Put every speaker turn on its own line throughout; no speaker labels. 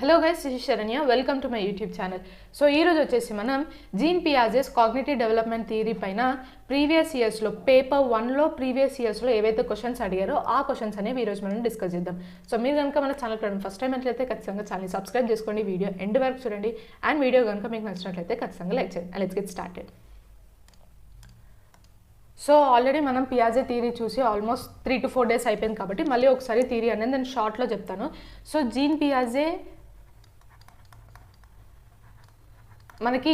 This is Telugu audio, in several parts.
Hello guys, this is Sharanya. Welcome to my YouTube channel. So ఈరోజు వచ్చేసి మనం Jean Piaget's cognitive development theory పైన ప్రీవియస్ ఇయర్స్లో పేపర్ 1లో ప్రీవియస్ ఇయర్స్లో ఏవైతే క్వశ్చన్స్ అడిగారో ఆ క్వశ్చన్స్ అనేవి ఈరోజు మనం డిస్కస్ చేద్దాం. సో మీరు కనుక మన ఛానల్ ఫస్ట్ టైం అయితే ఖచ్చితంగా ఛానల్ని సబ్స్క్రైబ్ చేసుకోండి, వీడియో ఎండ్ వరకు చూడండి, అండ్ వీడియో కనుక మీకు నచ్చినట్లయితే ఖచ్చితంగా లైక్ చేయండి. Let's get started. So already మనం పియాజే థియరీ చూసి ఆల్మోస్ట్ 3 to 4 days అయిపోయింది కాబట్టి మళ్ళీ ఒకసారి థియరీ అనేది నేను షార్ట్లో చెప్తాను. సో జీన్ పియాజే మనకి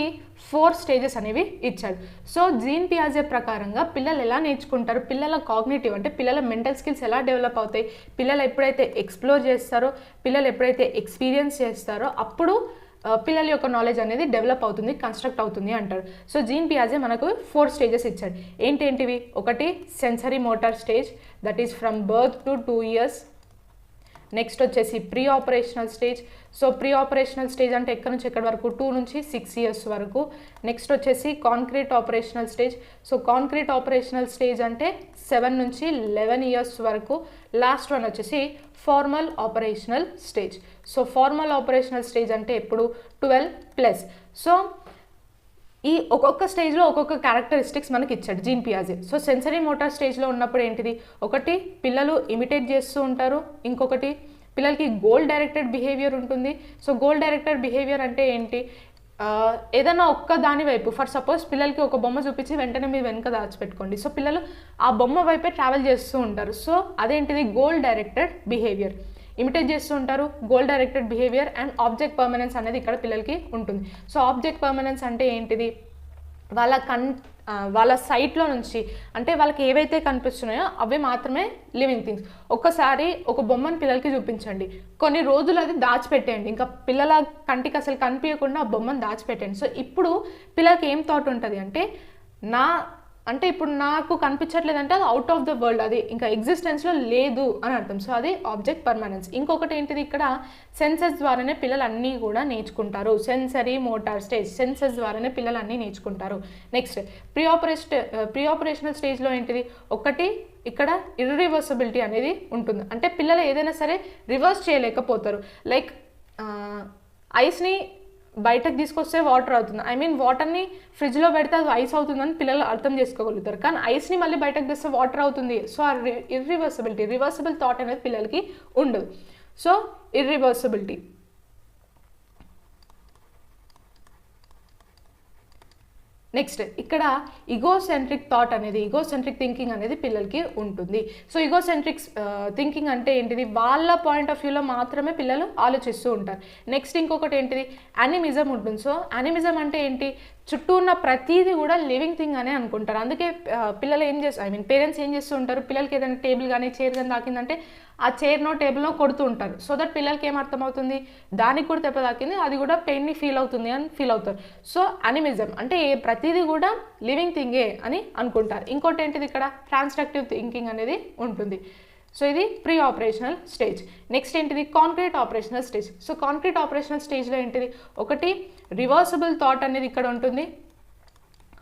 4 స్టేజెస్ అనేవి ఇచ్చాడు. సో జీన్ పియాజే ప్రకారంగా పిల్లలు ఎలా నేర్చుకుంటారు, పిల్లల కాగ్నిటివ్ అంటే పిల్లల మెంటల్ స్కిల్స్ ఎలా డెవలప్ అవుతాయి, పిల్లలు ఎప్పుడైతే ఎక్స్ప్లోర్ చేస్తారో, పిల్లలు ఎప్పుడైతే ఎక్స్పీరియన్స్ చేస్తారో అప్పుడు పిల్లల యొక్క నాలెడ్జ్ అనేది డెవలప్ అవుతుంది, కన్స్ట్రక్ట్ అవుతుంది అంటారు. సో జీన్ పియాజే మనకు 4 స్టేజెస్ ఇచ్చాడు. ఏంటేంటివి? ఒకటి sensory motor stage, that is from birth to 2 years. Next వచ్చేసి pre operational stage. So pre operational stage అంటే ఎక్కడి నుంచి ఎక్కడి వరకు? 2 నుంచి 6 years వరకు. నెక్స్ట్ వచ్చేసి concrete operational stage. So concrete operational stage అంటే 7 నుంచి 11 years వరకు. లాస్ట్ వన్ వచ్చేసి formal operational stage. So formal operational stage అంటే ఎప్పుడు? 12+. సో ఈ ఒక్కొక్క స్టేజ్లో ఒక్కొక్క క్యారెక్టరిస్టిక్స్ మనకి ఇచ్చాడు జీన్ పియాజే. సో సెన్సరీ మోటార్ స్టేజ్లో ఉన్నప్పుడు ఏంటిది? ఒకటి పిల్లలు ఇమిటేట్ చేస్తూ ఉంటారు, ఇంకొకటి పిల్లలకి గోల్ డైరెక్టెడ్ బిహేవియర్ ఉంటుంది. సో గోల్ డైరెక్టెడ్ బిహేవియర్ అంటే ఏంటి? ఏదైనా ఒక్క దాని వైపు, ఫర్ సపోజ్ పిల్లలకి ఒక బొమ్మ చూపించి వెంటనే మీరు వెనుక దాచిపెట్టుకోండి. సో పిల్లలు ఆ బొమ్మ వైపే ట్రావెల్ చేస్తూ ఉంటారు. సో అదేంటిది? Goal directed behaviour. ఇమిటేట్ చేస్తూ ఉంటారు, goal directed behaviour. And object permanence అనేది ఇక్కడ పిల్లలకి ఉంటుంది. సో ఆబ్జెక్ట్ పర్మనెన్స్ అంటే ఏంటిది? వాళ్ళ సైట్లో నుంచి అంటే వాళ్ళకి ఏవైతే కనిపిస్తున్నాయో అవి మాత్రమే లివింగ్ థింగ్స్. ఒక్కసారి ఒక బొమ్మను పిల్లలకి చూపించండి, కొన్ని రోజులు అది దాచిపెట్టేయండి, ఇంకా పిల్లల కంటికి అసలు కనిపించకుండా ఆ బొమ్మను దాచిపెట్టండి. సో ఇప్పుడు పిల్లలకి ఏం థాట్ ఉంటుంది అంటే, ఇప్పుడు నాకు కనిపించట్లేదంటే అది అవుట్ ఆఫ్ ద వరల్డ్, అది ఇంకా ఎగ్జిస్టెన్స్లో లేదు అని అర్థం. సో అది ఆబ్జెక్ట్ పర్మనెన్స్. ఇంకొకటి ఏంటిది? ఇక్కడ సెన్సెస్ ద్వారానే పిల్లలు అన్నీ కూడా నేర్చుకుంటారు. సెన్సరీ మోటార్ స్టేజ్, సెన్సెస్ ద్వారానే పిల్లలు అన్నీ నేర్చుకుంటారు. నెక్స్ట్ ప్రీ ఆపరేషనల్ స్టేజ్లో ఏంటిది? ఒకటి ఇక్కడ ఇర్రివర్సిబిలిటీ అనేది ఉంటుంది. అంటే పిల్లలు ఏదైనా సరే రివర్స్ చేయలేకపోతారు. లైక్ ఐస్ని బయటకు తీసుకొస్తే వాటర్ అవుతుంది, వాటర్ని ఫ్రిడ్జ్లో పెడితే అది ఐస్ అవుతుందని పిల్లలు అర్థం చేసుకోగలుగుతారు. కానీ ఐస్ని మళ్ళీ బయటకు తెస్తే వాటర్ అవుతుంది. సో ఆ రివర్సిబుల్ థాట్ అనేది పిల్లలకి ఉండదు. సో ఇర్రివర్సిబిలిటీ. నెక్స్ట్ ఇక్కడ ఈగోసెంట్రిక్ థాట్ అనేది, ఈగోసెంట్రిక్ థింకింగ్ అనేది పిల్లలకి ఉంటుంది. సో ఈగోసెంట్రిక్ థింకింగ్ అంటే ఏంటిది? వాళ్ళ పాయింట్ ఆఫ్ వ్యూలో మాత్రమే పిల్లలు ఆలోచిస్తూ ఉంటారు. నెక్స్ట్ ఇంకొకటి ఏంటిది? యానిమిజం ఉంటుంది. సో యానిమిజం అంటే ఏంటి? చుట్టూ ఉన్న ప్రతిదీ కూడా లివింగ్ థింగ్ అనే అనుకుంటారు. అందుకే పిల్లలు ఏం చేస్తారు, పేరెంట్స్ ఏం చేస్తూ ఉంటారు? పిల్లలకి ఏదైనా టేబుల్ కానీ చైర్ కానీ తాకిందంటే ఆ చైర్నో టేబుల్నో కొడుతూ ఉంటారు. సో దట్ పిల్లలకి ఏం అర్థమవుతుంది? దానికి కూడా దెబ్బ తాకింది, అది కూడా పెయిన్ని ఫీల్ అవుతుంది అని ఫీల్ అవుతారు. సో యానిమిజం అంటే ప్రతిదీ కూడా లివింగ్ థింగే అని అనుకుంటారు. ఇంకోటి ఏంటిది? ఇక్కడ ట్రాన్స్ట్రక్టివ్ థింకింగ్ అనేది ఉంటుంది. సో ఇది ప్రీ ఆపరేషనల్ స్టేజ్. నెక్స్ట్ ఏంటిది? Concrete operational stage. So concrete operational స్టేజ్లో ఏంటిది? ఒకటి రివర్సిబుల్ థాట్ అనేది ఇక్కడ ఉంటుంది.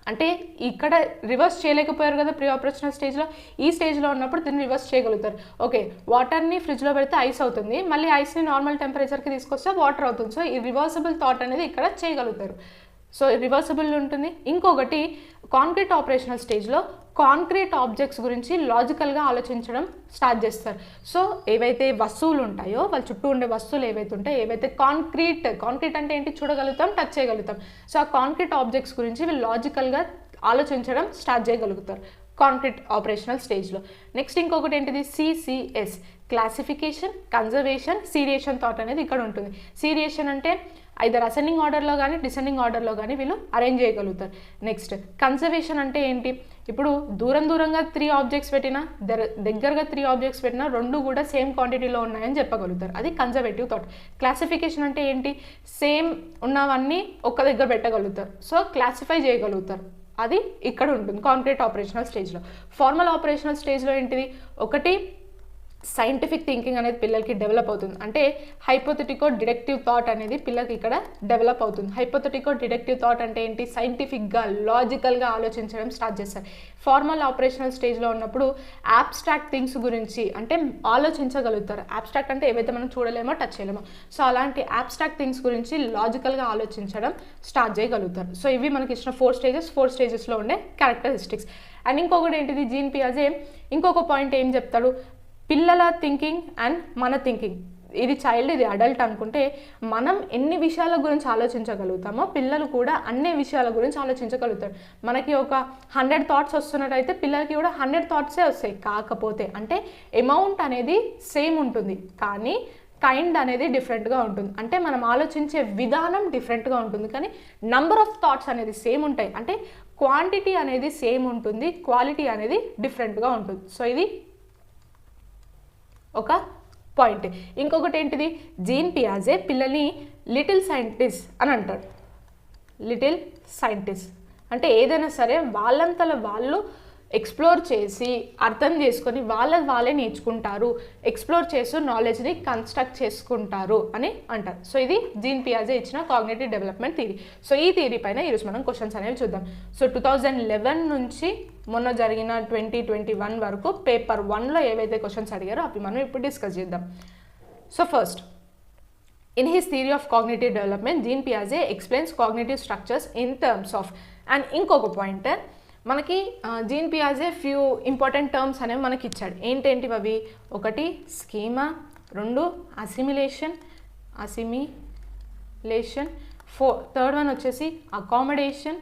అంటే ఇక్కడ రివర్స్ చేయలేకపోయారు కదా ప్రీ ఆపరేషనల్ స్టేజ్లో, ఈ స్టేజ్లో ఉన్నప్పుడు దీన్ని రివర్స్ చేయగలుగుతారు. ఓకే, వాటర్ని ఫ్రిడ్జ్లో పెడితే ఐస్ అవుతుంది, మళ్ళీ ఐస్ని నార్మల్ టెంపరేచర్కి తీసుకొస్తే వాటర్ అవుతుంది. సో ఈ రివర్సిబుల్ థాట్ అనేది ఇక్కడ చేయగలుగుతారు. సో రివర్సిబుల్ ఉంటుంది. ఇంకొకటి కాంక్రీట్ ఆపరేషనల్ స్టేజ్లో కాంక్రీట్ ఆబ్జెక్ట్స్ గురించి లాజికల్గా ఆలోచించడం స్టార్ట్ చేస్తారు. సో ఏవైతే వస్తువులు ఉంటాయో, వాళ్ళ చుట్టూ ఉండే వస్తువులు ఏవైతే ఉంటాయో, ఏవైతే కాంక్రీట్ అంటే ఏంటి? చూడగలుగుతాం, టచ్ చేయగలుగుతాం. సో ఆ కాంక్రీట్ ఆబ్జెక్ట్స్ గురించి వీళ్ళు లాజికల్గా ఆలోచించడం స్టార్ట్ చేయగలుగుతారు కాంక్రీట్ ఆపరేషనల్ స్టేజ్లో. నెక్స్ట్ ఇంకొకటి ఏంటిది? CCS, క్లాసిఫికేషన్, కన్జర్వేషన్, సీరియేషన్ థాట్ అనేది ఇక్కడ ఉంటుంది. సీరియేషన్ అంటే ఐదర్ అసెండింగ్ ఆర్డర్లో కానీ డిసెండింగ్ ఆర్డర్లో కానీ వీళ్ళు అరేంజ్ చేయగలుగుతారు. నెక్స్ట్ కన్జర్వేషన్ అంటే ఏంటి? ఇప్పుడు దూరంగా 3 ఆబ్జెక్ట్స్ పెట్టినా, దగ్గరగా 3 ఆబ్జెక్ట్స్ పెట్టినా రెండు కూడా సేమ్ క్వాంటిటీలో ఉన్నాయని చెప్పగలుగుతారు. అది కన్జర్వేటివ్ థాట్. క్లాసిఫికేషన్ అంటే ఏంటి? సేమ్ ఉన్నవన్నీ ఒక్క దగ్గర పెట్టగలుగుతారు. సో క్లాసిఫై చేయగలుగుతారు. అది ఇక్కడ ఉంటుంది కాంక్రీట్ ఆపరేషనల్ స్టేజ్లో. ఫార్మల్ ఆపరేషనల్ స్టేజ్లో ఏంటిది? ఒకటి సైంటిఫిక్ థింకింగ్ అనేది పిల్లలకి డెవలప్ అవుతుంది. అంటే హైపోథెటికో డిడక్టివ్ థాట్ అనేది పిల్లలకి ఇక్కడ డెవలప్ అవుతుంది. హైపోథెటికో డిడక్టివ్ థాట్ అంటే ఏంటి? సైంటిఫిక్గా లాజికల్గా ఆలోచించడం స్టార్ట్ చేస్తారు. ఫార్మల్ ఆపరేషనల్ స్టేజ్లో ఉన్నప్పుడు అబ్స్ట్రాక్ట్ థింగ్స్ గురించి అంటే ఆలోచించగలుగుతారు. అబ్స్ట్రాక్ట్ అంటే ఏవైతే మనం చూడలేమో టచ్ చేయలేమో, సో అలాంటి అబ్స్ట్రాక్ట్ థింగ్స్ గురించి లాజికల్గా ఆలోచించడం స్టార్ట్ చేయగలుగుతారు. సో ఇవి మనకి ఇచ్చిన 4 స్టేజెస్లో ఉండే క్యారెక్టరిస్టిక్స్. అండ్ ఇంకొకటి ఏంటిది, జీన్ పియాజే ఇంకొక పాయింట్ ఏం చెప్తాడు, పిల్లల థింకింగ్ అండ్ మన థింకింగ్, ఇది చైల్డ్ ఇది అడల్ట్ అనుకుంటే మనం ఎన్ని విషయాల గురించి ఆలోచించగలుగుతామో పిల్లలు కూడా అన్ని విషయాల గురించి ఆలోచించగలుగుతారు. మనకి ఒక 100 థాట్స్ వస్తున్నట్టయితే పిల్లలకి కూడా 100 థాట్సే వస్తాయి. కాకపోతే అంటే అమౌంట్ అనేది సేమ్ ఉంటుంది కానీ కైండ్ అనేది డిఫరెంట్గా ఉంటుంది. అంటే మనం ఆలోచించే విధానం డిఫరెంట్గా ఉంటుంది కానీ నంబర్ ఆఫ్ థాట్స్ అనేది సేమ్ ఉంటాయి. అంటే క్వాంటిటీ అనేది సేమ్ ఉంటుంది, క్వాలిటీ అనేది డిఫరెంట్గా ఉంటుంది. సో ఇది ఒక పాయింట్. ఇంకొకటి ఏంటిది, జీన్ పియాజే పిల్లల్ని లిటిల్ సైంటిస్ట్ అని అంటాడు. లిటిల్ సైంటిస్ట్ అంటే ఏదైనా సరే వాళ్ళంతలో వాళ్ళు ఎక్స్ప్లోర్ చేసి అర్థం చేసుకొని వాళ్ళే నేర్చుకుంటారు, ఎక్స్ప్లోర్ చేస్తూ నాలెడ్జ్ని కన్స్ట్రక్ట్ చేసుకుంటారు అని అంటారు. సో ఇది జీన్ పియాజే ఇచ్చిన కాగ్నిటివ్ డెవలప్మెంట్ థియరీ. సో ఈ థియరీ పైన ఈరోజు మనం క్వశ్చన్స్ అనేవి చూద్దాం. సో 2011 నుంచి మొన్న జరిగిన 2021 వరకు పేపర్ 1లో ఏవైతే క్వశ్చన్స్ అడిగారో అవి మనం ఇప్పుడు డిస్కస్ చేద్దాం. So first, in his theory of cognitive development Jean పియాజే explains cognitive structures in terms of, and ఇంకొక పాయింట్ మనకి జీన్ పియాజే ఫ్యూ ఇంపార్టెంట్ టర్మ్స్ అనేవి మనకి ఇచ్చాడు. ఏంటేంటివి అవి? ఒకటి స్కీమా, 2 అసిమిలేషన్, థర్డ్ వన్ వచ్చేసి అకామిడేషన్,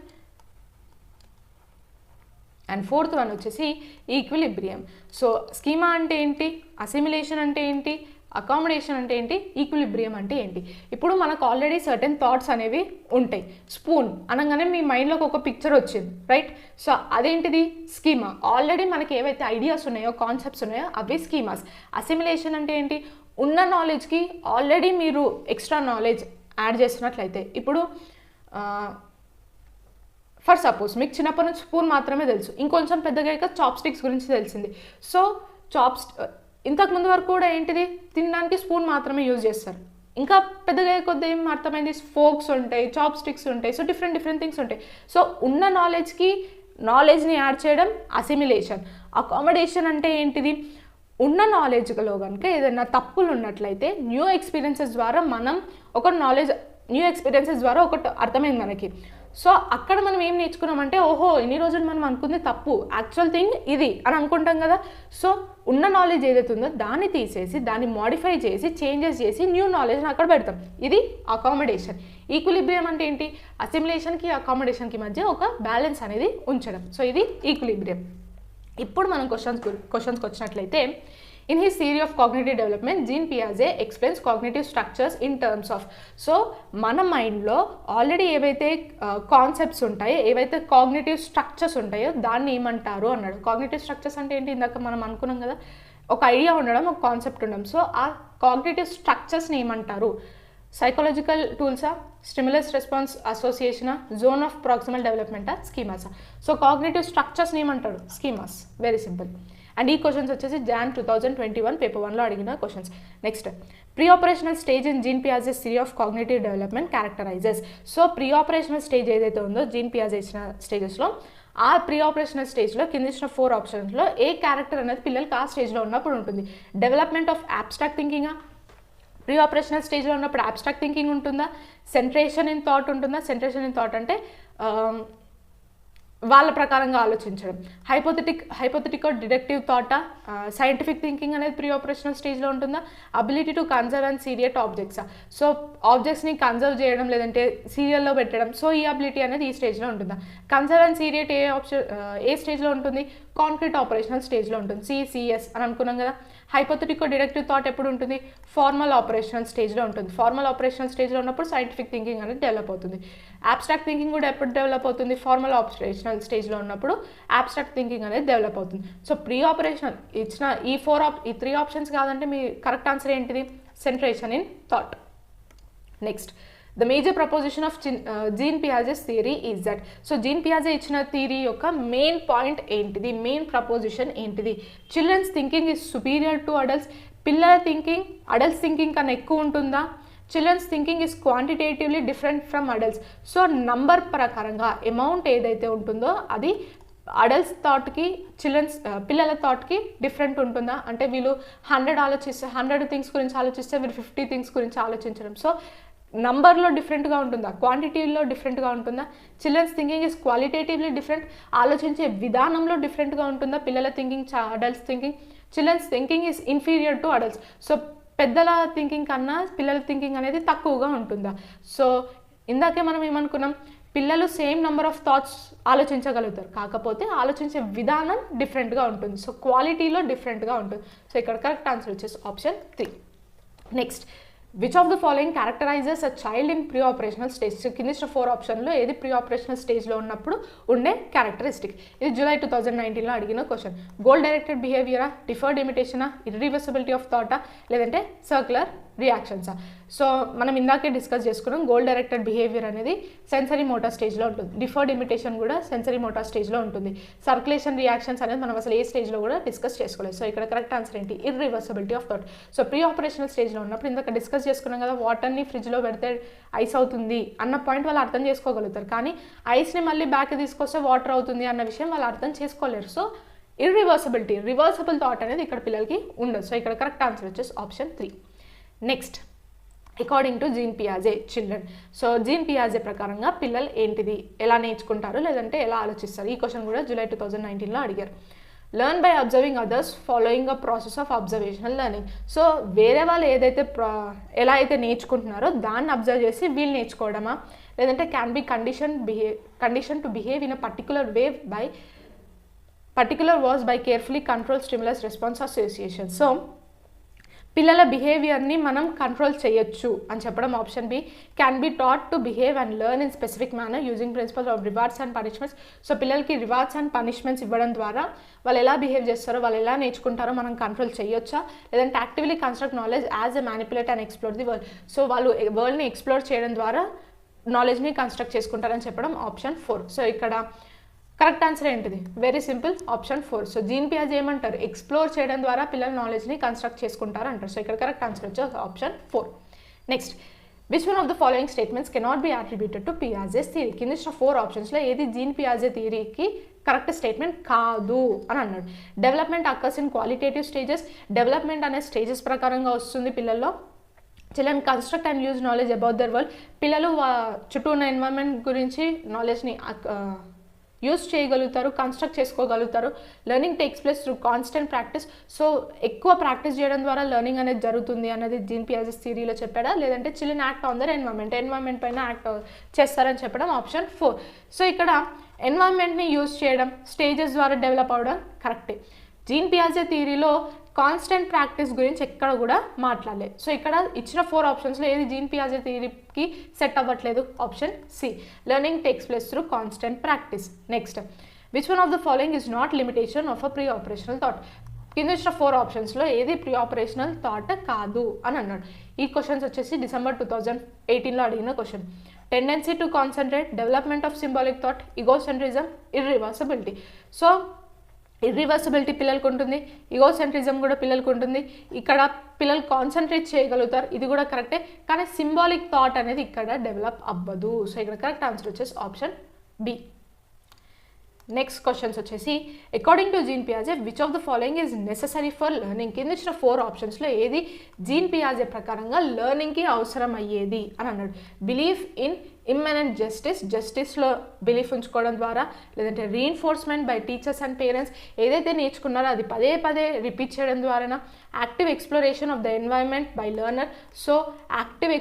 అండ్ ఫోర్త్ వన్ వచ్చేసి ఈక్విలిబ్రియం. సో స్కీమా అంటే ఏంటి, అసిమిలేషన్ అంటే ఏంటి, అకామిడేషన్ అంటే ఏంటి, ఈక్విలిబ్రియం అంటే ఏంటి? ఇప్పుడు మనకు ఆల్రెడీ సర్టెన్ థాట్స్ అనేవి ఉంటాయి. స్పూన్ అనగానే మీ మైండ్లోకి ఒక పిక్చర్ వచ్చింది, రైట్? సో అదేంటిది, స్కీమా. ఆల్రెడీ మనకి ఏవైతే ఐడియాస్ ఉన్నాయో, కాన్సెప్ట్స్ ఉన్నాయో అవి స్కీమాస్. అసిమిలేషన్ అంటే ఏంటి, ఉన్న నాలెడ్జ్కి ఆల్రెడీ మీరు ఎక్స్ట్రా నాలెడ్జ్ యాడ్ చేస్తున్నట్లయితే. ఇప్పుడు ఫర్ సపోజ్ మీకు చిన్నప్పటి నుంచి స్పూన్ మాత్రమే తెలుసు, ఇంకొంచెం పెద్దగా చాప్ స్టిక్స్ గురించి తెలిసింది. సో ఇంతకుముందు వరకు కూడా ఏంటిది, తినడానికి స్పూన్ మాత్రమే యూజ్ చేస్తారు. ఇంకా పెద్దగా కొద్ది ఏం అర్థమైంది, ఫోక్స్ ఉంటాయి, చాప్ స్టిక్స్ ఉంటాయి, సో డిఫరెంట్ థింగ్స్ ఉంటాయి. సో ఉన్న నాలెడ్జ్ని యాడ్ చేయడం అసిమిలేషన్. అకామిడేషన్ అంటే ఏంటిది, ఉన్న నాలెడ్జ్లో కనుక ఏదైనా తప్పులు ఉన్నట్లయితే న్యూ ఎక్స్పీరియన్సెస్ ద్వారా ఒకటి అర్థమైంది మనకి. సో అక్కడ మనం ఏం నేర్చుకున్నామంటే, ఓహో ఇన్ని రోజులు మనం అనుకుంది తప్పు, యాక్చువల్ థింగ్ ఇది అని అనుకుంటాం కదా. సో ఉన్న నాలెడ్జ్ ఏదైతే ఉందో దాన్ని తీసేసి దాన్ని మోడిఫై చేసి చేంజెస్ చేసి న్యూ నాలెడ్జ్ని అక్కడ పెడతాం. ఇది అకామిడేషన్. ఈక్విలిబ్రియం అంటే ఏంటి, అసిమిలేషన్కి అకామిడేషన్కి మధ్య ఒక బ్యాలెన్స్ అనేది ఉంచడం. సో ఇది ఈక్విలిబ్రియం. ఇప్పుడు మనం క్వశ్చన్స్కి వచ్చినట్లయితే, in his theory of cognitive development Jean పియాజే explains cognitive structures in terms of. So మన మైండ్లో ఆల్రెడీ ఏవైతే కాన్సెప్ట్స్ ఉంటాయో, ఏవైతే కాగ్నిటివ్ స్ట్రక్చర్స్ ఉంటాయో దాన్ని ఏమంటారు అన్నాడు. కాగ్నిటివ్ స్ట్రక్చర్స్ అంటే ఏంటి, ఇందాక మనం అనుకున్నాం కదా, ఒక ఐడియా ఉండడం, ఒక కాన్సెప్ట్ ఉండడం. సో ఆ కాగ్నిటివ్ స్ట్రక్చర్స్ని ఏమంటారు? సైకాలజికల్ టూల్సా, స్టిమ్యులస్ రెస్పాన్స్ అసోసియేషనా, జోన్ ఆఫ్ ప్రాక్సిమల్ డెవలప్మెంటా, స్కీమాసా? సో కాగ్నిటివ్ స్ట్రక్చర్స్ని ఏమంటారు? స్కీమాస్. Very simple. అండ్ ఈ క్వశ్చన్స్ వచ్చేసి జాన్ 2021 పేపర్ 1లో అడిగిన questions. Next, pre operational stage in Jean Piaget's theory of cognitive development characterizes. So pre operational stage ఏదైతే ఉందో జీన్ పియాజే ఇచ్చిన స్టేజెస్లో, ఆ ప్రీ ఆపరేషనల్ స్టేజ్లో కింద ఇచ్చిన 4 ఆప్షన్స్లో ఏ క్యారెక్టర్ అనేది పిల్లలకి ఆ స్టేజ్లో ఉన్నప్పుడు ఉంటుంది? డెవలప్మెంట్ ఆఫ్ అబ్స్ట్రాక్ట్ థింకింగా, ప్రీ ఆపరేషనల్ స్టేజ్లో ఉన్నప్పుడు అబ్స్ట్రాక్ట్ థింకింగ్ ఉంటుందా, సెంట్రేషన్ ఇన్ థాట్ ఉంటుందా? సెంట్రేషన్ ఇన్ థాట్ అంటే వాళ్ళ ప్రకారంగా ఆలోచించడం. హైపోథెటికో డిడక్టివ్ థాటా, సైంటిఫిక్ థింకింగ్ అనేది ప్రీ ఆపరేషనల్ స్టేజ్లో ఉంటుందా? Ability to conserve and seriate ఆబ్జెక్ట్సా? సో ఆబ్జెక్ట్స్ని కన్సర్వ్ చేయడం లేదంటే సీరియల్లో పెట్టడం, సో ఈ అబిలిటీ అనేది ఈ స్టేజ్లో ఉంటుందా? కన్సర్వ్ అండ్ సీరియట్ ఏ స్టేజ్లో ఉంటుంది? కాంక్రీట్ ఆపరేషనల్ స్టేజ్లో ఉంటుంది, సిసిఎస్ అని అనుకున్నాం కదా. హైపోథెటికో డిడక్టివ్ థాట్ ఎప్పుడు ఉంటుంది? ఫార్మల్ ఆపరేషనల్ స్టేజ్లో ఉంటుంది. ఫార్మల్ ఆపరేషనల్ స్టేజ్లో ఉన్నప్పుడు సైంటిఫిక్ థింకింగ్ అనేది డెవలప్ అవుతుంది. అబ్స్ట్రాక్ట్ థింకింగ్ కూడా ఎప్పుడు డెవలప్ అవుతుంది? ఫార్మల్ ఆపరేషనల్ స్టేజ్లో ఉన్నప్పుడు అబ్స్ట్రాక్ట్ థింకింగ్ అనేది డెవలప్ అవుతుంది. సో ప్రీ ఆపరేషనల్ ఇచ్చిన ఈ 3 ఆప్షన్స్ కాదంటే మీ కరెక్ట్ ఆన్సర్ ఏంటిది? Centration in thought. Next, the major proposition of Jean Piaget's theory is that. So Jean పియాజే ఇచ్చిన థియరీ యొక్క మెయిన్ పాయింట్ ఏంటిది, మెయిన్ ప్రపోజిషన్ ఏంటిది? Children's thinking is superior to adults. పిల్లల థింకింగ్ అడల్ట్స్ థింకింగ్ కన్నా ఎక్కువ ఉంటుందా? Children's thinking is quantitatively different from adults. So number ప్రకారంగా అమౌంట్ ఏదైతే ఉంటుందో అది అడల్ట్స్ థాట్కి పిల్లల థాట్కి డిఫరెంట్ ఉంటుందా? అంటే వీళ్ళు 100 థింగ్స్ గురించి ఆలోచిస్తే వీళ్ళు 50 థింగ్స్ గురించి ఆలోచించడం. సో నంబర్లో డిఫరెంట్గా ఉంటుందా, క్వాంటిటీలో డిఫరెంట్గా ఉంటుందా? Children's thinking is qualitatively different, ఆలోచించే విధానంలో డిఫరెంట్గా ఉంటుందా పిల్లల thinking adults thinking? Children's thinking is inferior to adults. So పెద్దల థింకింగ్ కన్నా పిల్లల థింకింగ్ అనేది తక్కువగా ఉంటుందా? సో ఇందాకే మనం ఏమనుకున్నాం, పిల్లలు సేమ్ నెంబర్ ఆఫ్ థాట్స్ ఆలోచించగలుగుతారు, కాకపోతే ఆలోచించే విధానం డిఫరెంట్గా ఉంటుంది. సో క్వాలిటీలో డిఫరెంట్గా ఉంటుంది. సో ఇక్కడ కరెక్ట్ ఆన్సర్ వచ్చేసి option 3. Next, which of the following క్యారెక్టరైజెస్ a child in pre operational stage? కింద ఫోర్ ఆప్షన్లో ఏది ప్రీ ఆపరేషనల్ స్టేజ్లో ఉన్నప్పుడు ఉండే క్యారెక్టరిస్టిక్? ఇది జూలై 2019లో అడిగిన క్వశ్చన్. గోల్ డైరెక్టెడ్ బిహేవియరా, డిఫర్డ్ ఇమిటేషనా, ఇర్రివర్సిబిలిటీ ఆఫ్ థాటా, లేదంటే సర్క్యులర్ రియాక్షన్సా? సో మనం ఇందాకే డిస్కస్ చేసుకున్నాం, గోల్ డైరెక్టెడ్ బిహేవియర్ అనేది సెన్సరీ మోటార్ స్టేజ్లో ఉంటుంది, డిఫర్డ్ ఇమిటేషన్ కూడా సెన్సరీ మోటార్ స్టేజ్లో ఉంటుంది, సర్క్యులేషన్ రియాక్షన్స్ అనేది మనం అసలు ఏ స్టేజ్లో కూడా డిస్కస్ చేసుకోలేదు. సో ఇక్కడ కరెక్ట్ ఆన్సర్ ఏంటి? Irreversibility of thought. So pre operational స్టేజ్లో ఉన్నప్పుడు ఇందాక డిస్కస్ చేసుకున్నాం కదా, వాటర్ని ఫ్రిడ్జ్లో పెడితే ఐస్ అవుతుంది అన్న పాయింట్ వాళ్ళు అర్థం చేసుకోగలుగుతారు, కానీ ఐస్ని మళ్ళీ బ్యాక్ తీసుకొస్తే వాటర్ అవుతుంది అన్న విషయం వాళ్ళు అర్థం చేసుకోలేరు. సో రివర్సబుల్ థాట్ అనేది ఇక్కడ పిల్లలకి ఉండదు. సో ఇక్కడ కరెక్ట్ ఆన్సర్ వచ్చేసి option 3. Next, according to Jean పియాజే చిల్డ్రన్. సో జీన్ పియాజే ప్రకారంగా పిల్లలు ఏంటిది, ఎలా నేర్చుకుంటారు లేదంటే ఎలా ఆలోచిస్తారు? ఈ క్వశ్చన్ కూడా జూలై 2019లో అడిగారు. Learn by observing others following a process of observational learning. So వేరే వాళ్ళు ఏదైతే ఎలా అయితే నేర్చుకుంటున్నారో దాన్ని అబ్జర్వ్ చేసి వీళ్ళు నేర్చుకోవడమా, లేదంటే can be condition to behave in a particular ways by carefully control stimulus response association. So పిల్లల బిహేవియర్ని మనం కంట్రోల్ చేయొచ్చు అని చెప్పడం option B. Can be taught to behave and learn in specific manner using principles of rewards and punishments. So పిల్లలకి రివార్డ్స్ అండ్ పనిష్మెంట్స్ ఇవ్వడం ద్వారా వాళ్ళు ఎలా బిహేవ్ చేస్తారో, వాళ్ళు ఎలా నేర్చుకుంటారో మనం కంట్రోల్ చేయొచ్చా, లేదంటే actively construct knowledge as a manipulate and explore the world. So వాళ్ళు వరల్డ్ని ఎక్స్ప్లోర్ చేయడం ద్వారా నాలెడ్జ్ని కన్స్ట్రక్ట్ చేసుకుంటారని చెప్పడం ఆప్షన్ 4. సో ఇక్కడ కరెక్ట్ ఆన్సర్ ఏంటిది? Very simple, option 4. So Jean పియాజే ఏమంటారు? ఎక్స్ప్లోర్ చేయడం ద్వారా పిల్లల నాలెడ్జ్ని కన్స్ట్రక్ట్ చేసుకుంటారు అంటారు. సో ఇక్కడ కరెక్ట్ ఆన్సర్ వచ్చేసి option 4. Next, which one of the following statements cannot be attributed to Piaget's theory? కింద 4 ఆప్షన్స్లో ఏది జీన్ పియాజే థియరీకి కరెక్ట్ స్టేట్మెంట్ కాదు అని అన్నాడు. Development occurs in qualitative stages. Development అనే స్టేజెస్ ప్రకారంగా వస్తుంది పిల్లల్లో. Children construct and use knowledge about their world. పిల్లలు చుట్టూ ఉన్న ఎన్వైరన్మెంట్ గురించి నాలెడ్జ్ని యూజ్ చేయగలుగుతారు, కన్స్ట్రక్ట్ చేసుకోగలుగుతారు. Learning takes place through constant practice. So ఎక్కువ ప్రాక్టీస్ చేయడం ద్వారా లెర్నింగ్ అనేది జరుగుతుంది అనేది జీన్ పియాజెస్ థియరీలో చెప్పాడా, లేదంటే children act on their environment పైన యాక్ట్ చేస్తారని చెప్పడం ఆప్షన్ 4. సో ఇక్కడ ఎన్వైరన్మెంట్ని యూజ్ చేయడం, స్టేజెస్ ద్వారా డెవలప్ అవ్వడం కరెక్టే. జీన్ పియాజే థియరీలో కాన్స్టెంట్ ప్రాక్టీస్ గురించి ఎక్కడ కూడా మాట్లాడలేదు. సో ఇక్కడ ఇచ్చిన 4 ఆప్షన్స్లో ఏది జీన్ పియాజే థియరీకి సెట్ అవ్వట్లేదు? Option C, learning takes place through constant practice. Next, which one of the following is not limitation of a preoperational thought? కింద ఇచ్చిన 4 ఆప్షన్స్లో ఏది ప్రీ ఆపరేషనల్ థాట్ కాదు అని అన్నాడు. ఈ క్వశ్చన్స్ వచ్చేసి డిసెంబర్ 2018లో అడిగిన question. Tendency to concentrate, development of symbolic thought, egocentrism, irreversibility. So irreversibility పిల్లలకు ఉంటుంది, ఈగోసెంట్రిజం కూడా పిల్లలకు ఉంటుంది. ఇక్కడ పిల్లలు కాన్సన్ట్రేట్ చేయగలుగుతారు, ఇది కూడా కరెక్టే, కానీ సింబాలిక్ థాట్ అనేది ఇక్కడ డెవలప్ అవ్వదు. సో ఇక్కడ కరెక్ట్ ఆన్సర్ వచ్చేసి ఆప్షన్ బి. నెక్స్ట్ క్వశ్చన్స్ వచ్చేసి, అకార్డింగ్ టు జీన్ పియాజే which of the following is necessary for learning? కింద ఇచ్చిన 4 ఆప్షన్స్లో ఏది జీన్ పియాజే ప్రకారంగా లెర్నింగ్కి అవసరం అయ్యేది అని అన్నాడు. బిలీఫ్ ఇన్ ఇమ్మెనెంట్ జస్టిస్లో బిలీఫ్ ఉంచుకోవడం ద్వారా, లేదంటే reinforcement by teachers and parents, ఏదైతే నేర్చుకున్నారో అది పదే రిపీట్ చేయడం ద్వారా, active exploration of the environment by learner. So active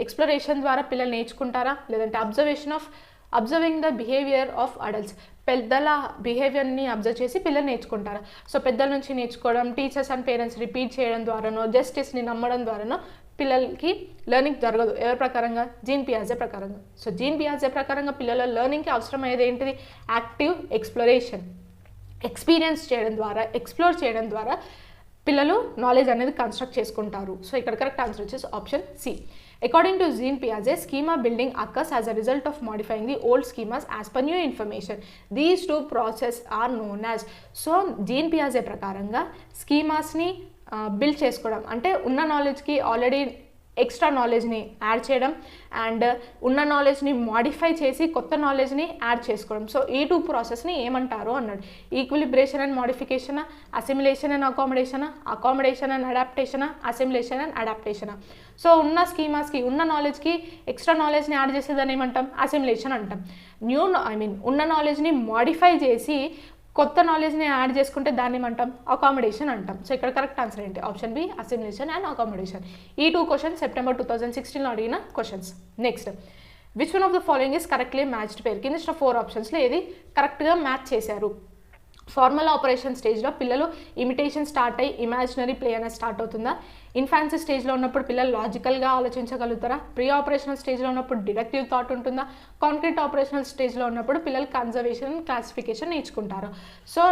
exploration ద్వారా పిల్లలు నేర్చుకుంటారా, లేదంటే observing the behaviour of adults, పెద్దల బిహేవియర్ని అబ్జర్వ్ చేసి పిల్లలు నేర్చుకుంటారు. సో పెద్దల నుంచి నేర్చుకోవడం, టీచర్స్ అండ్ పేరెంట్స్ రిపీట్ చేయడం ద్వారానో, జస్టిస్ని నమ్మడం ద్వారానో పిల్లలకి లెర్నింగ్ జరగదు. ఎవరి ప్రకారంగా? జీన్ పియాజే ప్రకారంగా. సో జీన్ పియాజే ప్రకారంగా పిల్లల లెర్నింగ్కి అవసరమయ్యేది ఏంటిది? Active exploration. ఎక్స్పీరియన్స్ చేయడం ద్వారా, ఎక్స్ప్లోర్ చేయడం ద్వారా పిల్లలు నాలెడ్జ్ అనేది కన్స్ట్రక్ట్ చేసుకుంటారు. సో ఇక్కడ కరెక్ట్ ఆన్సర్ వచ్చేసి option C. According to Jean Piaget, schema building occurs as a result of modifying the old schemas as per new information. These two processes are known as. So Jean పియాజే ప్రకారంగా స్కీమాస్ని బిల్డ్ చేసుకోవడం అంటే ఉన్న నాలెడ్జ్కి ఆల్రెడీ ఎక్స్ట్రా నాలెడ్జ్ని యాడ్ చేయడం అండ్ ఉన్న నాలెడ్జ్ని మాడిఫై చేసి కొత్త నాలెడ్జ్ని యాడ్ చేసుకోవడం. సో ఈ టూ ప్రాసెస్ని ఏమంటారు అన్నాడు. ఈక్విలిబ్రేషన్ అండ్ మోడిఫికేషనా, అసిమిలేషన్ అండ్ అకామిడేషనా, అకామిడేషన్ అండ్ అడాప్టేషనా, అసిమిలేషన్ అండ్ అడాప్టేషనా. సో ఉన్న స్కీమాస్కి ఉన్న నాలెడ్జ్కి ఎక్స్ట్రా నాలెడ్జ్ని యాడ్ చేసేదాన్ని ఏమంటాం, అసిమిలేషన్ అంటాం. ఉన్న నాలెడ్జ్ని మాడిఫై చేసి కొత్త నాలెడ్జ్ని యాడ్ చేసుకుంటే దాన్ని ఏమంటాం, అకామిడేషన్ అంటాం. సో ఇక్కడ కరెక్ట్ ఆన్సర్ ఏంటి, option B, assimilation and accommodation. ఈ టూ క్వశ్చన్స్ సెప్టెంబర్ 2016లో అడిగిన questions. Next, which one of the following is correctly matched pair. కింద ఇచ్చిన 4 ఆప్షన్స్లో ఏది కరెక్ట్గా మ్యాచ్ చేశారు. ఫార్మల్ ఆపరేషన్ స్టేజ్లో పిల్లలు ఇమిటేషన్ స్టార్ట్ అయ్యి ఇమాజినరీ ప్లే అనేది స్టార్ట్ అవుతుందా? ఇన్ఫాన్సీ స్టేజ్లో ఉన్నప్పుడు పిల్లలు లాజికల్గా ఆలోచించగలుగుతారా? ప్రీ ఆపరేషనల్ స్టేజ్లో ఉన్నప్పుడు డిడక్టివ్ థాట్ ఉంటుందా? కాంక్రీట్ ఆపరేషనల్ స్టేజ్లో ఉన్నప్పుడు పిల్లలు కన్జర్వేషన్ క్లాసిఫికేషన్ నేర్చుకుంటారు. So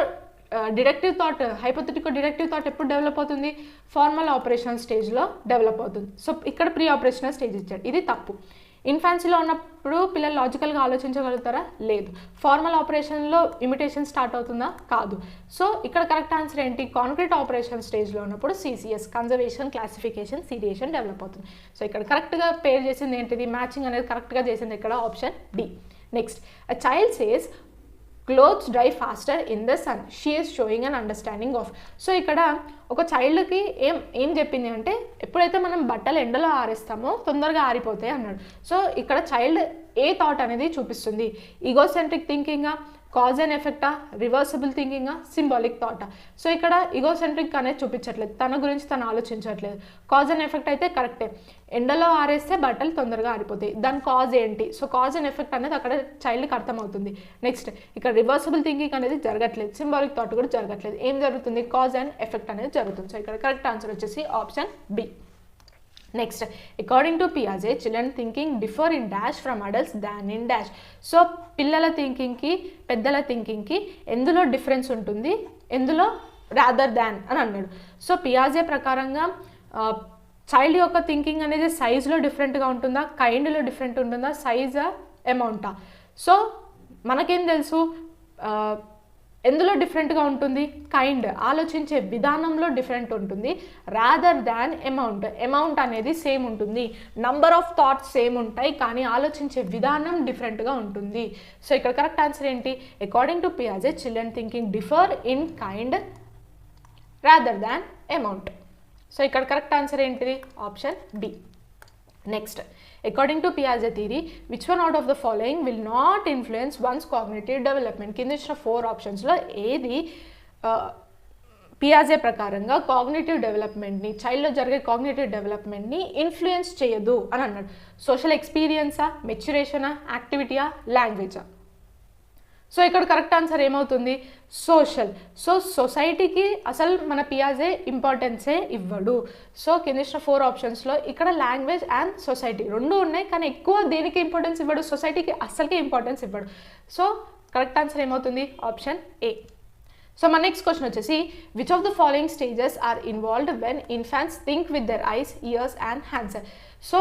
deductive thought, hypothetical deductive thought ఎప్పుడు డెవలప్ అవుతుంది, ఫార్మల్ ఆపరేషనల్ స్టేజ్లో డెవలప్ అవుతుంది. సో ఇక్కడ ప్రీ ఆపరేషనల్ స్టేజ్ ఇచ్చాడు, ఇది తప్పు. ఇన్ఫాన్సీలో ఉన్నప్పుడు పిల్లలు లాజికల్గా ఆలోచించగలుగుతారా? లేదు. ఫార్మల్ ఆపరేషన్లో ఇమిటేషన్ స్టార్ట్ అవుతుందా? కాదు. సో ఇక్కడ కరెక్ట్ ఆన్సర్ ఏంటి, కాంక్రీట్ ఆపరేషన్ స్టేజ్లో ఉన్నప్పుడు CCS, కన్జర్వేషన్ క్లాసిఫికేషన్ సీరియేషన్ డెవలప్ అవుతుంది. సో ఇక్కడ కరెక్ట్గా పేర్ చేసింది ఏంటిది, మ్యాచింగ్ అనేది కరెక్ట్గా చేసింది ఇక్కడ option D. Next, a child says clothes dry faster in the sun, she is showing an understanding of. So ఇక్కడ ఒక చైల్డ్కి ఏం చెప్పింది అంటే, ఎప్పుడైతే మనం బట్టలు ఎండలో ఆరేస్తామో తొందరగా ఆరిపోతాయి అన్నాడు. సో ఇక్కడ చైల్డ్ ఏ థాట్ అనేది చూపిస్తుంది, ఈగోసెంట్రిక్ థింకింగా, కాజ్ అండ్ ఎఫెక్టా, రివర్సిబుల్ థింకింగా, సింబాలిక్ థాటా. సో ఇక్కడ ఈగోసెంట్రిక్ అనేది చూపించట్లేదు, తన గురించి తను ఆలోచించట్లేదు. కాజ్ అండ్ ఎఫెక్ట్ అయితే కరెక్టే, ఎండలో ఆరేస్తే బట్టలు తొందరగా ఆరిపోతాయి, దాని కాజ్ ఏంటి, సో కాజ్ అండ్ ఎఫెక్ట్ అనేది అక్కడ చైల్డ్కి అర్థమవుతుంది. నెక్స్ట్, ఇక్కడ రివర్సిబుల్ థింకింగ్ అనేది జరగట్లేదు, సింబాలిక్ థాట్ కూడా జరగట్లేదు, ఏం జరుగుతుంది, కాజ్ అండ్ ఎఫెక్ట్ అనేది జరుగుతుంది. సో ఇక్కడ కరెక్ట్ ఆన్సర్ వచ్చేసి option B. Next, according to పియాజే, children thinking differ in dash from adults than in dash. So పిల్లల థింకింగ్కి పెద్దల థింకింగ్కి ఎందులో డిఫరెన్స్ ఉంటుంది, ఎందులో రాదర్ దాన్ అని అన్నాడు. సో పియాజే ప్రకారంగా చైల్డ్ యొక్క థింకింగ్ అనేది సైజ్లో డిఫరెంట్గా ఉంటుందా, కైండ్లో డిఫరెంట్ ఉంటుందా, సైజా అమౌంటా. సో మనకేం తెలుసు ఎందులో డిఫరెంట్గా ఉంటుంది, కైండ్, ఆలోచించే విధానంలో డిఫరెంట్ ఉంటుంది, రాదర్ దాన్ అమౌంట్ అనేది సేమ్ ఉంటుంది, నంబర్ ఆఫ్ థాట్స్ సేమ్ ఉంటాయి కానీ ఆలోచించే విధానం డిఫరెంట్గా ఉంటుంది. సో ఇక్కడ కరెక్ట్ ఆన్సర్ ఏంటి, అకార్డింగ్ టు పియాజే, children thinking differ in kind rather than amount. So ఇక్కడ కరెక్ట్ ఆన్సర్ ఏంటిది, option B. Next, according to పియాజే theory, which one out of the following will not influence one's cognitive development. కింద ఇచ్చిన 4 ఆప్షన్స్లో ఏది పియాజే ప్రకారంగా కాగ్నిటివ్ డెవలప్మెంట్ని, చైల్డ్లో జరిగే కాగ్నిటివ్ డెవలప్మెంట్ని ఇన్ఫ్లుయెన్స్ చేయదు అని అన్నాడు. సోషల్ ఎక్స్పీరియన్సా, మెచ్యురేషనా, యాక్టివిటీయా, లాంగ్వేజా. సో ఇక్కడ కరెక్ట్ ఆన్సర్ ఏమవుతుంది, సోషల్. సో సొసైటీకి అసలు మన పియాజే ఇంపార్టెన్సే ఇవ్వడు. సో కింద 4 ఆప్షన్స్లో ఇక్కడ లాంగ్వేజ్ అండ్ సొసైటీ రెండు ఉన్నాయి కానీ ఎక్కువ దేనికి ఇంపార్టెన్స్ ఇవ్వడు, సొసైటీకి అస్సలకి ఇంపార్టెన్స్ ఇవ్వడు. సో కరెక్ట్ ఆన్సర్ ఏమవుతుంది, ఆప్షన్ ఏ. సో మన నెక్స్ట్ క్వశ్చన్ వచ్చేసి, which of the following stages are involved when infants think with their eyes, ears and hands. So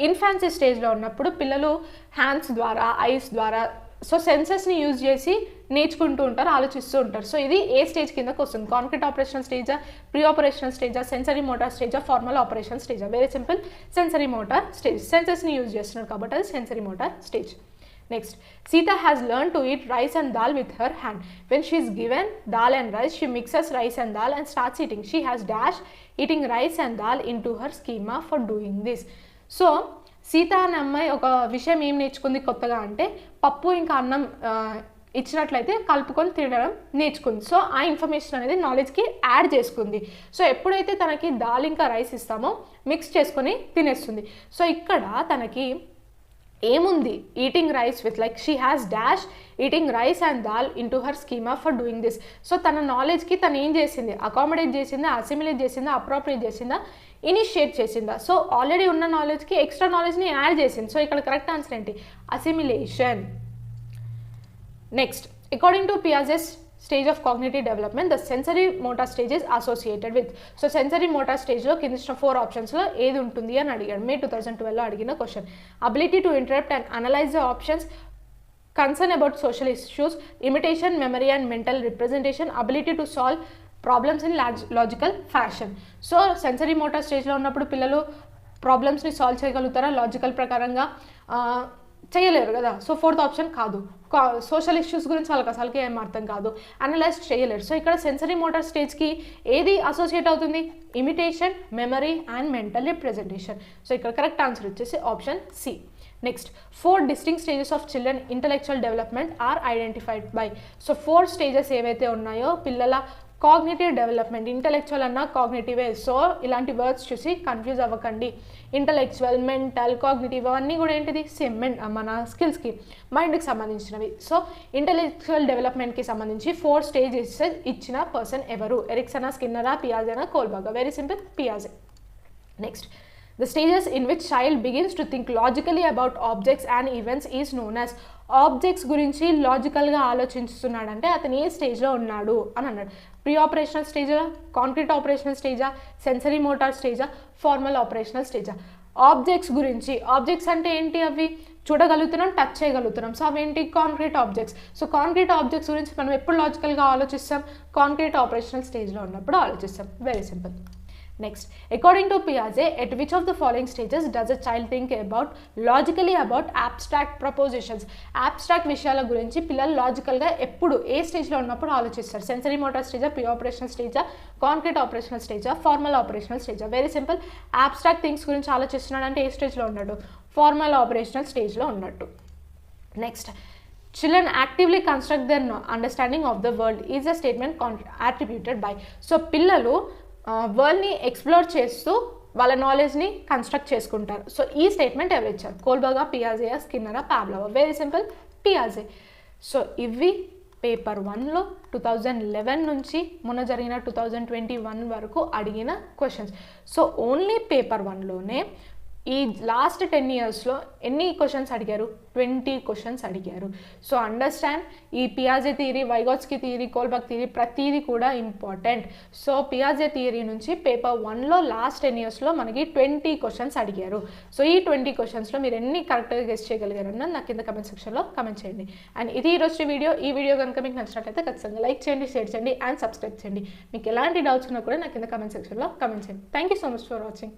infancy స్టేజ్లో ఉన్నప్పుడు పిల్లలు హ్యాండ్స్ ద్వారా, ఐస్ ద్వారా, సో సెన్సెస్ని యూజ్ చేసి నేర్చుకుంటూ ఉంటారు, ఆలోచిస్తూ ఉంటారు. సో ఇది ఏ స్టేజ్ కిందకు వస్తుంది, కాంక్రీట్ ఆపరేషనల్ స్టేజా, ప్రీ ఆపరేషనల్ స్టేజా, సెన్సరీ మోటార్ స్టేజా, ఫార్మల్ ఆపరేషన్ స్టేజా. Very simple, sensory motor stage, సెన్సెస్ని యూజ్ చేస్తున్నారు కాబట్టి అది sensory motor stage. Next, Sita has learned to eat rice and dal with her hand. When she is given dal and rice, she mixes rice and dal and starts eating. She has dash eating rice and dal into her schema for doing this. So, Sita అనే అమ్మాయి ఒక విషయం ఏం నేర్చుకుంది కొత్తగా అంటే, పప్పు ఇంకా అన్నం ఇచ్చినట్లయితే కలుపుకొని తినడం నేర్చుకుంది. సో ఆ ఇన్ఫర్మేషన్ అనేది నాలెడ్జ్కి యాడ్ చేసుకుంది. సో ఎప్పుడైతే తనకి దాల్ ఇంకా రైస్ ఇస్తామో మిక్స్ చేసుకొని తినేస్తుంది. సో ఇక్కడ తనకి ఏముంది, eating rice with like she has dash eating rice and dal into her schema for doing this. So తన నాలెడ్జ్కి తను ఏం చేసింది, అకామిడేట్ చేసిందా, అసిమిలేట్ చేసిందా, అప్రోప్రియేట్ చేసిందా, ఇనిషియేట్ చేసిందా. సో ఆల్రెడీ ఉన్న నాలెడ్జ్కి ఎక్స్ట్రా నాలెడ్జ్ని యాడ్ చేసింది. సో ఇక్కడ కరెక్ట్ ఆన్సర్ ఏంటి, assimilation. Next, according to పియాజెస్ stage of cognitive development the sensory motor stage is associated with. So sensory motor స్టేజ్లో కింద 4 ఆప్షన్స్లో ఏది ఉంటుంది అని అడిగాడు. మే 2012లో అడిగిన question. Ability to interrupt and analyse the options, concern about social issues, imitation, memory and mental representation, ability to solve problems in logical fashion. So sensory motor స్టేజ్లో ఉన్నప్పుడు పిల్లలు ప్రాబ్లమ్స్ని సాల్వ్ చేయగలుగుతారా లాజికల్ ప్రకారంగా? చేయలేరు కదా. సో 4th ఆప్షన్ కాదు. సోషల్ ఇష్యూస్ గురించి వాళ్ళకి అసలుకి ఏం అర్థం కాదు, అనలైజ్ చేయలేరు. సో ఇక్కడ సెన్సరీ మోటార్ స్టేజ్కి ఏది అసోసియేట్ అవుతుంది? Imitation, memory and mental representation. So ఇక్కడ కరెక్ట్ ఆన్సర్ వచ్చేసి option C. Next 4 distinct stages of children intellectual development are identified by. So 4 stages ఏవైతే ఉన్నాయో పిల్లల కాగ్నిటివ్ డెవలప్మెంట్, ఇంటలెక్చువల్ అన్న కాగ్నిటివే. సో ఇలాంటి వర్డ్స్ చూసి కన్ఫ్యూజ్ అవ్వకండి. ఇంటలెక్చువల్, మెంటల్, కాగ్నిటివ్ అవన్నీ కూడా ఏంటిది? సేమ్ మన స్కిల్స్కి, మైండ్కి సంబంధించినవి. సో ఇంటలెక్చువల్ డెవలప్మెంట్కి సంబంధించి 4 స్టేజెస్ ఇచ్చిన పర్సన్ ఎవరు? ఎరిక్సనా, స్కిన్నరా, పియాజేనా, కోల్బర్గర్? వెరీ సింపుల్, పియాజే. Next the stages in which child begins to think logically about objects and events is known as. Objects గురించి లాజికల్గా ఆలోచిస్తున్నాడంటే అతను ఏ స్టేజ్లో ఉన్నాడు అని అన్నాడు. ప్రీ ఆపరేషనల్ స్టేజా, కాంక్రీట్ ఆపరేషనల్ స్టేజా, సెన్సరీ మోటార్ స్టేజా, ఫార్మల్ ఆపరేషనల్ స్టేజా? ఆబ్జెక్ట్స్ గురించి. ఆబ్జెక్ట్స్ అంటే ఏంటి? అవి చూడగలుగుతున్నాం, టచ్ చేయగలుగుతున్నాం. సో అవేంటి? Concrete objects. So concrete objects గురించి మనం ఎప్పుడు లాజికల్గా ఆలోచిస్తాం? కాంక్రీట్ ఆపరేషనల్ స్టేజ్లో ఉన్నప్పుడు ఆలోచిస్తాం. Very simple. Next, according to Piaget, at which of the following stages does a child think logically about abstract propositions? Abstract విషయాల గురించి పిల్లలు లాజికల్గా ఎప్పుడు ఏ స్టేజ్లో ఉన్నప్పుడు ఆలోచిస్తారు? సెన్సరీ మోటార్ స్టేజా, ప్రీ ఆపరేషనల్ స్టేజా, కాంక్రీట్ ఆపరేషనల్ స్టేజా, ఫార్మల్ ఆపరేషనల్ స్టేజా? Very simple. అబ్స్ట్రాక్ట్ థింగ్స్ గురించి ఆలోచిస్తున్నాడు అంటే ఏ స్టేజ్లో ఉన్నాడు? ఫార్మల్ ఆపరేషనల్ స్టేజ్లో ఉన్నట్టు. Next, children actively construct their understanding of the world is a statement attributed by. So పిల్లలు వరల్డ్ని ఎక్స్ప్లోర్ చేస్తూ వాళ్ళ నాలెడ్జ్ని కన్స్ట్రక్ట్ చేసుకుంటారు. సో ఈ స్టేట్మెంట్ ఎవరు ఇచ్చారు? కోల్బర్గర్, పియాజే, స్కిన్నరా, పావ్లోవా? వెరీ సింపుల్, పియాజే. సో ఇవి పేపర్ 1లో 2011 నుంచి మొన్న జరిగిన 2021 వరకు అడిగిన క్వశ్చన్స్. సో ఓన్లీ పేపర్ 1లోనే ఈ లాస్ట్ 10 ఇయర్స్లో ఎన్ని క్వశ్చన్స్ అడిగారు? 20 క్వశ్చన్స్ అడిగారు. సో అండర్స్టాండ్, ఈ పియాజే theory, Vygotsky theory, Kohlberg theory ప్రతిదీ కూడా ఇంపార్టెంట్. సో పియాజే థియరీ నుంచి పేపర్ 1లో లాస్ట్ 10 ఇయర్స్లో మనకి 20 క్వశ్చన్స్ అడిగారు. సో ఈ 20 క్వశ్చన్స్లో మీరు ఎన్ని కరెక్ట్గా గెస్ చేయగలిగారన్న నాకు కింద కమెంట్ సెక్షన్లో కమెంట్ చేయండి. అండ్ ఇది ఈరోజు వీడియో. ఈ వీడియో కనుక మీకు నచ్చినట్లయితే ఖచ్చితంగా లైక్ చేయండి, షేర్ చేయండి అండ్ సబ్స్క్రైబ్ చేయండి. మీకు ఎలాంటి డౌట్స్ ఉన్నా కూడా నాకు కింద కమెంట్ సెక్షన్లో కమెంట్ చేయండి. Thank you so much for watching.